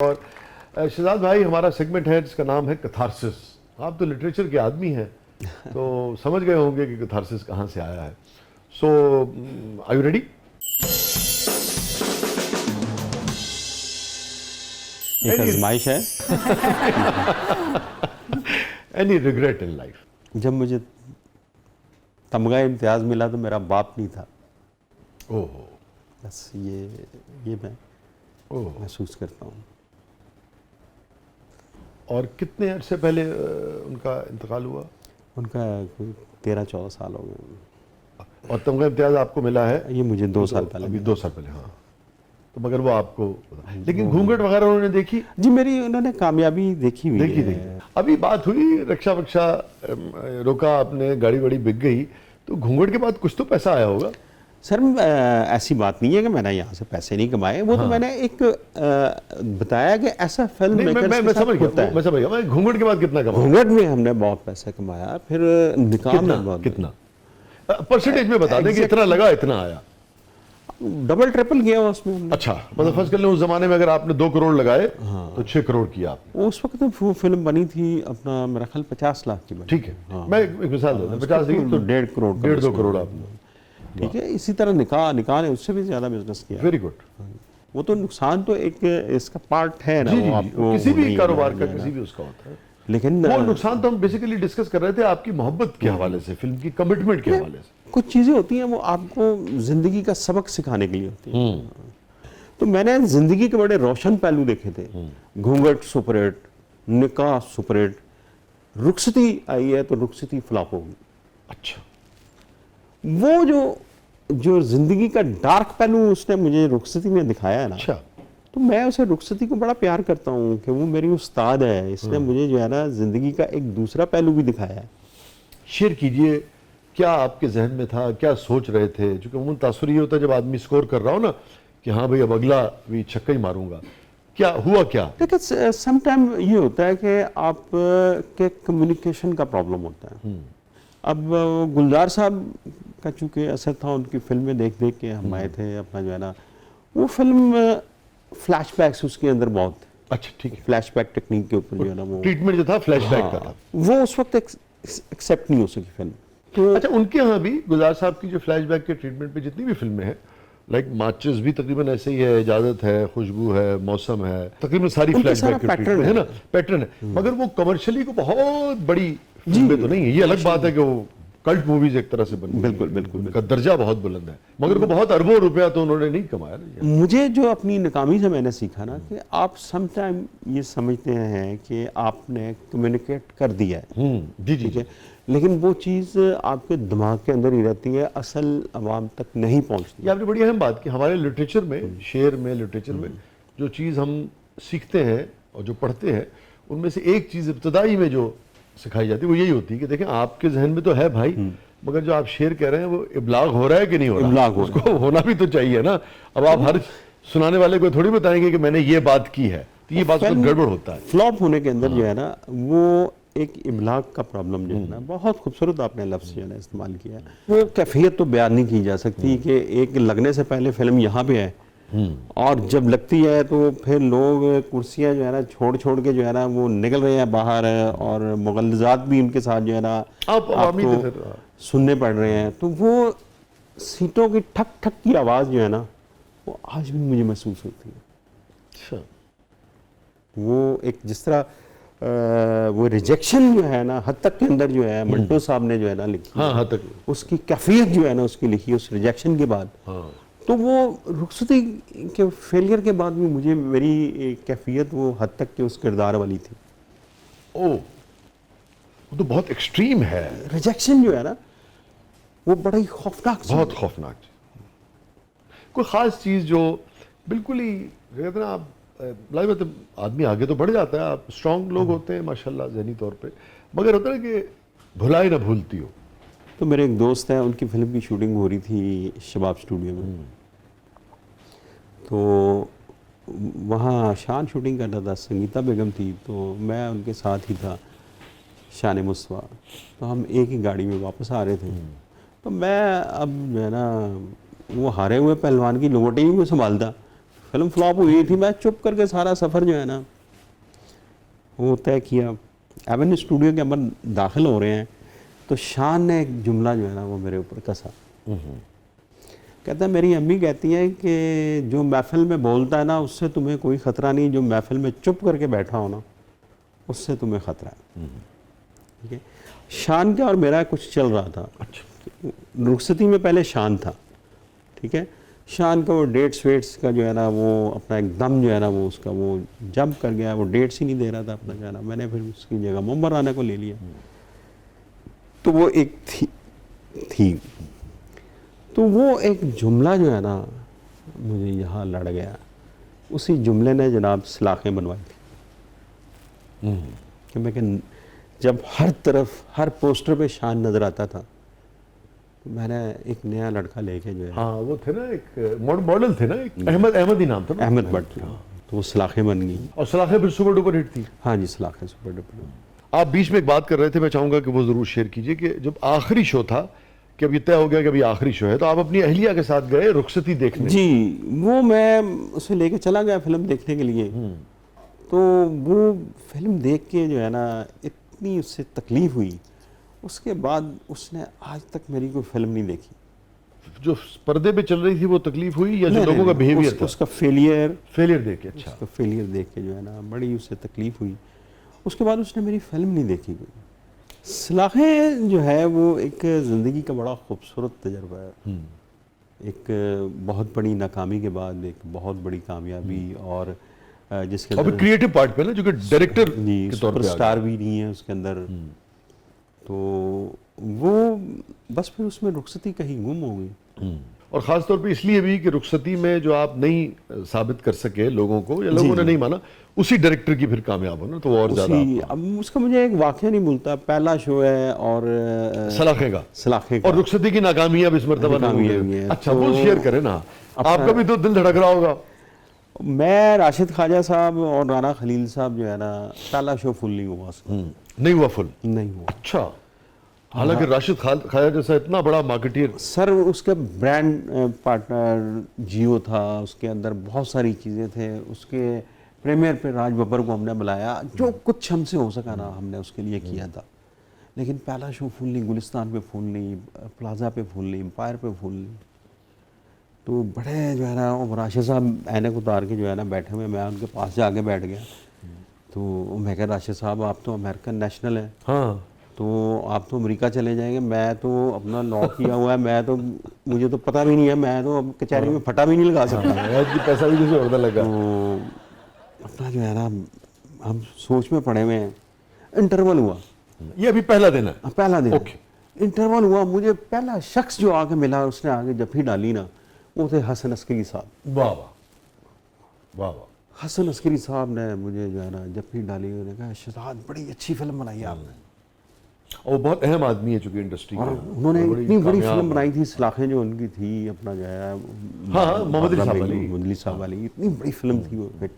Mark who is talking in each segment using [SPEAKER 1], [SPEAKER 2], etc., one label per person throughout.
[SPEAKER 1] और शहजाद भाई, हमारा सेगमेंट है जिसका नाम है कथारसिस। आप तो लिटरेचर के आदमी हैं तो समझ गए होंगे कि कथारसिस कहाँ से आया है। सो आर यू रेडी?
[SPEAKER 2] एक आजमाइश है।
[SPEAKER 1] Any regret in life?
[SPEAKER 2] जब मुझे तमगा इम्तियाज मिला तो मेरा बाप नहीं था।
[SPEAKER 1] ओहो।
[SPEAKER 2] बस ये मैं महसूस करता हूँ।
[SPEAKER 1] और कितने अरसे पहले उनका इंतकाल हुआ?
[SPEAKER 2] उनका कोई 13-14 साल हो गए।
[SPEAKER 1] और तमगा इम्तियाज आपको मिला है?
[SPEAKER 2] ये मुझे 2 साल पहले
[SPEAKER 1] अभी
[SPEAKER 2] मिला।
[SPEAKER 1] 2 साल पहले, हाँ। तो मगर वो आपको, लेकिन घूंघट वगैरह उन्होंने देखी?
[SPEAKER 2] जी, मेरी उन्होंने कामयाबी देखी हुई
[SPEAKER 1] देखी
[SPEAKER 2] है।
[SPEAKER 1] देखी। अभी बात हुई रक्षा वक्षा रोका आपने, गाड़ी वाड़ी बिक गई, तो घूंघट के बाद कुछ तो पैसा आया होगा?
[SPEAKER 2] सर ऐसी बात नहीं है कि मैंने यहाँ से पैसे नहीं कमाए। वो तो मैंने एक बताया कि ऐसा फिल्म
[SPEAKER 1] नहीं, मैं समझ गया, मैं समझ गया। मैं घूंघट के बाद कितना कमाया?
[SPEAKER 2] घूंघट में हमने बहुत पैसा कमाया, फिर निकाह में बहुत।
[SPEAKER 1] कितना परसेंटेज में बता दें कि इतना लगा, इतना आया?
[SPEAKER 2] डबल ट्रिपल किया उसमें।
[SPEAKER 1] अच्छा, मतलब फर्स्ट कर लें उस जमाने में अगर आपने 2 करोड़ लगाए तो 6 करोड़ किया आपने।
[SPEAKER 2] उस वक्त वो फिल्म बनी थी अपना, मेरा ख्याल 50 लाख की बनी।
[SPEAKER 1] ठीक है, मैं एक मिसाल देता हूं, 50 नहीं तो
[SPEAKER 2] 1.5 करोड़,
[SPEAKER 1] 1.5-2 करोड़ आपने।
[SPEAKER 2] ठीक है। इसी तरह निकाह ने उससे भी ज्यादा बिजनेस किया।
[SPEAKER 1] Very good.
[SPEAKER 2] वो तो नुकसान तो एक इसका पार्ट है ना।
[SPEAKER 1] जी,
[SPEAKER 2] वो
[SPEAKER 1] जी,
[SPEAKER 2] आपको
[SPEAKER 1] किसी भी कारोबार का,
[SPEAKER 2] है ना।
[SPEAKER 1] किसी भी उसका होता है।
[SPEAKER 2] लेकिन
[SPEAKER 1] वो नुकसान तो हम बेसिकली डिस्कस कर रहे थे आपकी मोहब्बत के हवाले से, फिल्म की कमिटमेंट के हवाले से।
[SPEAKER 2] कुछ चीजें होती हैं वो आपको जिंदगी का सबक सिखाने के लिए होती हैं। तो मैंने जिंदगी के बड़े रोशन पहलू देखे थे। घूंघट सुपरहिट, निकाह सुपरहिट, रुखसती आई है तो रुखसती फ्लॉप होगी।
[SPEAKER 1] अच्छा,
[SPEAKER 2] वो जो जिंदगी का डार्क पहलू उसने मुझे रुखसती में दिखाया है ना,
[SPEAKER 1] अच्छा।
[SPEAKER 2] तो मैं उसे रुखसती को बड़ा प्यार करता हूँ कि वो मेरी उस्ताद है। इसने मुझे जो है ना जिंदगी का एक दूसरा पहलू भी दिखाया है।
[SPEAKER 1] शेयर कीजिए, क्या आपके जहन में था, क्या सोच रहे थे? क्योंकि उम्मूमन तासुर ये होता है जब आदमी स्कोर कर रहा हो ना कि हाँ भाई अब अगला भी छक्का ही मारूंगा, क्या हुआ? क्या
[SPEAKER 2] देखिए, सम टाइम ये होता है कि आप के कम्युनिकेशन का प्रॉब्लम होता है। अब गुलजार साहब का चूंकि असर था, उनकी फिल्में देख देख के हम आए थे अपना जो है ना, वो फिल्म फ्लैशबैक्स उसके अंदर बहुत थे।
[SPEAKER 1] अच्छा, ठीक है।
[SPEAKER 2] फ्लैशबैक टेक्निक के ऊपर जो है ना वो
[SPEAKER 1] ट्रीटमेंट जो था फ्लैशबैक का था।
[SPEAKER 2] वो उस वक्त एक्सेप्ट नहीं हो सकी फिल्म। तो
[SPEAKER 1] अच्छा, उनके यहाँ भी गुलजार साहब की जो फ्लैशबैक के ट्रीटमेंट पे जितनी भी फिल्में हैं, लाइक माचिस भी तकरीबन ऐसे ही है, इजाजत है, खुशबू है, मौसम है, तकरीबन सारी फ्लैशबैक के ट्रीटमेंट है ना, पैटर्न है। मगर वो कमर्शियली को बहुत बड़ी फिल्में तो नहीं है। ये अलग बात है कि वो कल्ट मूवीज एक तरह से बनी।
[SPEAKER 2] बिल्कुल बिल्कुल
[SPEAKER 1] उनका दर्जा बहुत बुलंद है, मगर वो बहुत अरबों रुपया तो उन्होंने नहीं कमाया ना।
[SPEAKER 2] मुझे जो अपनी नाकामी से मैंने सीखा ना कि आप सम टाइम ये समझते हैं कि आपने कम्युनिकेट कर दिया है,
[SPEAKER 1] जी जी
[SPEAKER 2] ठीक है, लेकिन वो चीज़ आपके दिमाग के अंदर ही रहती है, असल आवाम तक नहीं पहुंचती।
[SPEAKER 1] ये आपने बड़ी अहम बात की। हमारे लिटरेचर में, शेर में, लिटरेचर में जो चीज़ हम सीखते हैं और जो पढ़ते हैं, उनमें से एक चीज़ इब्तदाई में जो सिखाई जाती है वो यही होती है कि देखें आपके जहन में तो है भाई, मगर जो आप शेर कह रहे हैं वो इब्लाग हो रहा है कि नहीं हो रहा?
[SPEAKER 2] इब्लाग हो
[SPEAKER 1] उसको होना भी तो चाहिए ना। अब आप हर सुनाने वाले को थोड़ी बताएंगे कि मैंने ये बात की है, तो ये बात में गड़बड़ होता है।
[SPEAKER 2] फ्लॉप होने के अंदर जो है ना वो एक इब्लाग का प्रॉब्लम जो है ना, बहुत खूबसूरत आपने लफ्ज़ जो है ना इस्तेमाल किया है। वो कैफियत तो बयान नहीं की जा सकती कि एक लगने से पहले फिल्म यहाँ पे है और जब लगती है तो फिर लोग कुर्सियां जो है ना छोड़ छोड़ के जो है ना वो निकल रहे हैं बाहर, और मुगलजात भी उनके साथ जो है ना आपको सुनने पड़ रहे हैं। तो वो सीटों की ठक ठक की आवाज़ जो है ना वो आज भी मुझे महसूस होती है।
[SPEAKER 1] अच्छा,
[SPEAKER 2] वो एक जिस तरह वो रिजेक्शन जो है ना हद तक के अंदर जो है मंटो साहब ने जो है ना लिखी,
[SPEAKER 1] हाँ, हद तक
[SPEAKER 2] उसकी कैफियत जो है ना उसकी लिखी उस रिजेक्शन के बाद।
[SPEAKER 1] हाँ।
[SPEAKER 2] तो वो रुखसती के फेलियर के बाद भी मुझे मेरी कैफियत वो हद तक के उस किरदार वाली थी।
[SPEAKER 1] ओ, वो तो बहुत एक्सट्रीम है।
[SPEAKER 2] रिजेक्शन जो है ना वो बड़ा ही खौफनाक चीज़
[SPEAKER 1] बहुत
[SPEAKER 2] है।
[SPEAKER 1] खौफनाक। कोई खास चीज जो बिल्कुल ही कहते हैं ना, आप लाइफ में आदमी आगे तो बढ़ जाता है, आप स्ट्रांग लोग होते हैं माशाल्लाह ज़हनी तौर पे, मगर होता है कि भुलाई ना भूलती हो।
[SPEAKER 2] तो मेरे एक दोस्त हैं, उनकी फिल्म की शूटिंग हो रही थी शबाब स्टूडियो में। तो वहाँ शान शूटिंग कर रहा था, संगीता बेगम थी, तो मैं उनके साथ ही था, शान मुस्तफा। तो हम एक ही गाड़ी में वापस आ रहे थे। तो मैं अब जो है ना वो हारे हुए पहलवान की लंगोटी भी मैं संभालता, फिल्म फ्लॉप हुई थी, मैं चुप करके सारा सफ़र जो है ना वो तय किया। एवन स्टूडियो के अंदर दाखिल हो रहे हैं तो शान ने एक जुमला जो है ना वो मेरे ऊपर कसा। कहता है मेरी अम्मी कहती है कि जो महफिल में बोलता है ना उससे तुम्हें कोई ख़तरा नहीं, जो महफिल में चुप करके बैठा हो ना उससे तुम्हें ख़तरा है। ठीक है, शान का और मेरा कुछ चल रहा था।
[SPEAKER 1] अच्छा।
[SPEAKER 2] रुखसती में पहले शान था, ठीक है, शान का वो डेट्स वेट्स का जो है ना वो अपना एकदम जो है ना वो उसका वो जंप कर गया, वो डेट्स ही नहीं दे रहा था अपना जो है ना। मैंने फिर उसकी जगह मुंबर राना को ले लिया। तो वो एक थी तो वो एक जुमला जो है ना मुझे यहाँ लड़ गया। उसी जुमले ने जनाब सलाखें बनवाई थी कि मैं कि जब हर तरफ हर पोस्टर पे शान नज़र आता था तो मैंने एक नया लड़का लेके जो है,
[SPEAKER 1] हाँ वो थे ना एक मॉडल थे ना, एक अहमद ही नाम था ना?
[SPEAKER 2] अहमद भट्ट, तो वो सलाखें बन गई।
[SPEAKER 1] और सलाखें फिर सुपर डुपर हिट थी।
[SPEAKER 2] हाँ जी, सलाखें सुपर डुपर।
[SPEAKER 1] आप बीच में एक बात कर रहे थे, मैं चाहूंगा कि वो जरूर शेयर कीजिए कि जब आखिरी शो था कि अब ये तय हो गया कि अभी आखिरी शो है, तो आप अपनी अहलिया के साथ गए रुखसती देखने?
[SPEAKER 2] जी, वो मैं उसे लेके चला गया फिल्म देखने के लिए। तो वो फिल्म देख के जो है ना इतनी उससे तकलीफ हुई, उसके बाद उसने आज तक मेरी कोई फिल्म नहीं देखी।
[SPEAKER 1] जो पर्दे पे चल रही थी वो तकलीफ हुई या जो लोगों का बिहेवियर था?
[SPEAKER 2] उसका फेलियर
[SPEAKER 1] देख के। अच्छा।
[SPEAKER 2] उसका फेलियर देख के जो है ना बड़ी उसे तकलीफ हुई। उसके बाद उसने मेरी फिल्म नहीं देखी कोई। सलाखें जो है वो एक ज़िंदगी का बड़ा खूबसूरत तजर्बा है। एक बहुत बड़ी नाकामी के बाद एक बहुत बड़ी कामयाबी, और जिसके
[SPEAKER 1] अंदर क्रिएटिव पार्ट पे ना, जो कि डायरेक्टर
[SPEAKER 2] के तौर पे स्टार भी नहीं है उसके अंदर। तो वो बस फिर उसमें रुखसती कहीं गुम हो गई।
[SPEAKER 1] और ख़ास तौर पे इसलिए भी कि रुखसती में जो आप नहीं साबित कर सके लोगों को या लोगों ने नहीं माना, उसी डायरेक्टर की फिर कामयाब हो ना, तो वो और ज़्यादा।
[SPEAKER 2] अब उसका मुझे एक वाक़या नहीं भूलता, पहला शो है और
[SPEAKER 1] सलाखे का और रुखसती की नाकामी अब इस मरतबा नाकामी है। अच्छा, वो शेयर करें ना, आपका भी तो दिल धड़क रहा होगा।
[SPEAKER 2] मैं राशिद ख्वाजा साहब और राना खलील साहब जो है ना, पहला शो फुल नहीं हुआ उसका।
[SPEAKER 1] नहीं हुआ फुल?
[SPEAKER 2] नहीं हुआ।
[SPEAKER 1] अच्छा, हालांकि राशिद ख्वाजा जैसा इतना बड़ा मार्केटियर
[SPEAKER 2] सर, उसके ब्रांड पार्टनर जियो था, उसके अंदर बहुत सारी चीज़ें थे। उसके प्रीमियर पे राज बब्बर को हमने बुलाया, जो कुछ हमसे हो सका ना हमने उसके लिए किया था। लेकिन पहला शो फुल नहीं, गुलिस्तान पे फुल नहीं, प्लाजा पे फुल नहीं, एम्पायर पे फुल नहीं। तो बड़े जो है ना वो राशिद साहब ऐनक उतार के जो है ना बैठे हुए, मैं उनके पास जाके बैठ गया। तो मैं कह, राशिद साहब आप तो अमेरिकन नेशनल हैं,
[SPEAKER 1] हाँ,
[SPEAKER 2] तो आप तो अमेरिका चले जाएंगे, मैं तो अपना लॉ किया हुआ है, मैं तो मुझे तो पता भी नहीं है, मैं तो अब कचहरी में फटा भी नहीं लगा सकता।
[SPEAKER 1] पैसा भी किसी और लगा।
[SPEAKER 2] तो अपना जो है ना हम सोच में पड़े हुए हैं। इंटरवल हुआ,
[SPEAKER 1] ये अभी पहला दिन है?
[SPEAKER 2] पहला दिन।
[SPEAKER 1] ओके।
[SPEAKER 2] इंटरवल हुआ, मुझे पहला शख्स जो आके मिला, उसने आगे जफ्फी डाली ना, वो थे हसन अस्करी साहब।
[SPEAKER 1] वाह वाह वाह वाह।
[SPEAKER 2] हसन अस्करी साहब ने मुझे जो है ना जफ्फी डाली, उन्होंने कहा शहजाद बड़ी अच्छी फिल्म बनाई आपने।
[SPEAKER 1] और वो बहुत अहम आदमी है चूंकि इंडस्ट्री
[SPEAKER 2] और
[SPEAKER 1] में।
[SPEAKER 2] उन्होंने इतनी बड़ी फिल्म बनाई थी, सलाखें जो उनकी थी, अपना जो है
[SPEAKER 1] मोहम्मद
[SPEAKER 2] अली साहब वाली, इतनी बड़ी फिल्म थी वो हिट।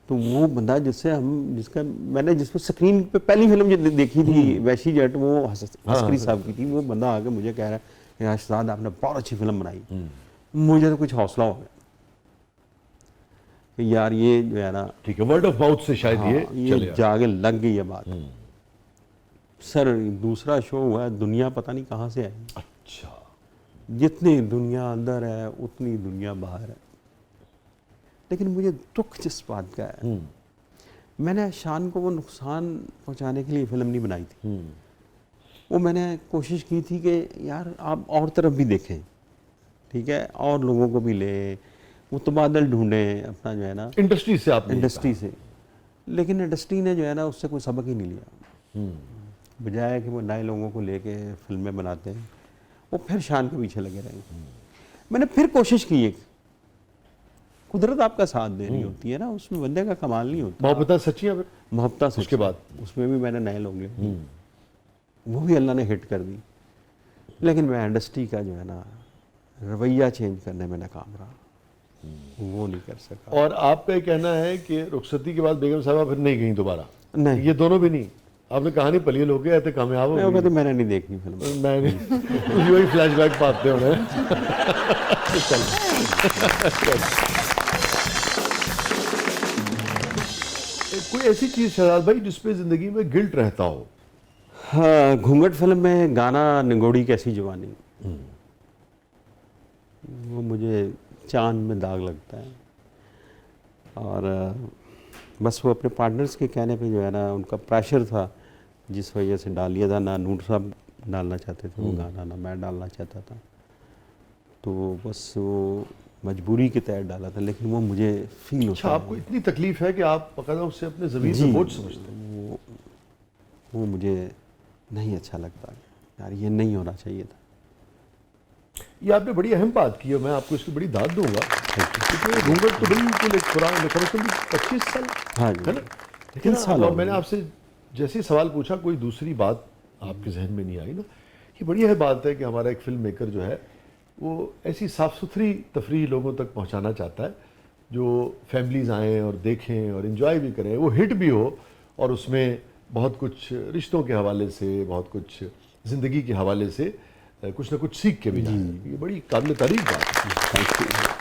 [SPEAKER 2] तो वो बंदा जिसका मैंने जिस पर स्क्रीन पे पहली फिल्म जो देखी थी वैशी जट, वो अस्करी साहब की थी। वो बंदा आके मुझे कह रहा है यार शहजाद आपने बहुत अच्छी फिल्म बनाई। मुझे तो कुछ हौसला हो गया कि यार ये जो है ना,
[SPEAKER 1] ठीक है, वर्ड ऑफ माउथ से शायद
[SPEAKER 2] ये जाके लग गई है बात। सर, दूसरा शो हुआ, दुनिया पता नहीं कहाँ से आई।
[SPEAKER 1] अच्छा।
[SPEAKER 2] जितनी दुनिया अंदर है उतनी दुनिया बाहर है। लेकिन मुझे दुख जिस बात का है, मैंने शान को वो नुकसान पहुंचाने के लिए फिल्म नहीं बनाई थी। वो मैंने कोशिश की थी कि यार आप और तरफ भी देखें, ठीक है, और लोगों को भी ले, मुतबादल ढूंढें अपना जो है ना
[SPEAKER 1] इंडस्ट्री से। आप
[SPEAKER 2] इंडस्ट्री से। लेकिन इंडस्ट्री ने जो है ना उससे कोई सबक ही नहीं लिया। बजाय कि वो नए लोगों को लेके फिल्में बनाते हैं, वो फिर शान के पीछे लगे रहे। मैंने फिर कोशिश की, एक कुदरत आपका साथ दे रही होती है ना, उसमें बंदे का कमाल नहीं होता।
[SPEAKER 1] मोहब्बत सच्चियां,
[SPEAKER 2] मोहब्बत
[SPEAKER 1] उसके बाद
[SPEAKER 2] उसमें भी मैंने नए लोग लिए, वो भी अल्लाह ने हिट कर दी। लेकिन मैं इंडस्ट्री का जो है ना रवैया चेंज करने में नाकाम रहा, वो नहीं कर सका।
[SPEAKER 1] और आपका कहना है कि रुखसती के बाद बेगम साहबा फिर नहीं गई दोबारा?
[SPEAKER 2] नहीं,
[SPEAKER 1] ये दोनों भी नहीं। आपने कहानी पलियल हो गया, ऐसे कामयाब हो गए?
[SPEAKER 2] मैंने नहीं देखी फिल्म।
[SPEAKER 1] मैंने वही फ्लैशबैक पाते होने। कोई ऐसी चीज़ शहजाद भाई जिसपे ज़िंदगी में गिल्ट रहता हो?
[SPEAKER 2] हाँ, घूंघट फिल्म में गाना निगोड़ी कैसी जवानी, वो मुझे चांद में दाग लगता है। और बस वो अपने पार्टनर्स के कहने पे जो है ना, उनका प्रेशर था जिस वजह से डाल दिया था। ना नूर साहब डालना चाहते थे वो गाना, ना मैं डालना चाहता था, तो बस वो मजबूरी के तहत डाला था, लेकिन वो मुझे फील
[SPEAKER 1] अच्छा,
[SPEAKER 2] होता है।
[SPEAKER 1] आपको इतनी तकलीफ है कि आप बाकायदा उससे अपने ज़मीर
[SPEAKER 2] जी,
[SPEAKER 1] पे बोझ समझते हैं?
[SPEAKER 2] वो मुझे नहीं अच्छा लगता यार, ये नहीं होना चाहिए था।
[SPEAKER 1] ये आपने बड़ी अहम बात की है, मैं आपको इसकी बड़ी दाद दूंगा, क्योंकि घूंघट तो बिल्कुल एक पुराना, कम से कम 25 साल
[SPEAKER 2] हाँ जी,
[SPEAKER 1] है ना। लेकिन
[SPEAKER 2] 3 साल हो
[SPEAKER 1] मैंने
[SPEAKER 2] गए।
[SPEAKER 1] आपसे जैसे ही सवाल पूछा, कोई दूसरी बात आपके जहन में नहीं आई ना। ये बड़ी है बात है कि हमारा एक फिल्म मेकर जो है वो ऐसी साफ़ सुथरी तफरीह लोगों तक पहुंचाना चाहता है जो फैमिलीज़ आएँ और देखें और इन्जॉय भी करें, वो हिट भी हो, और उसमें बहुत कुछ रिश्तों के हवाले से, बहुत कुछ ज़िंदगी के हवाले से कुछ ना कुछ सीख के भी जाए। ये बड़ी काबिल तारीफ़ बात है।
[SPEAKER 2] Thank you.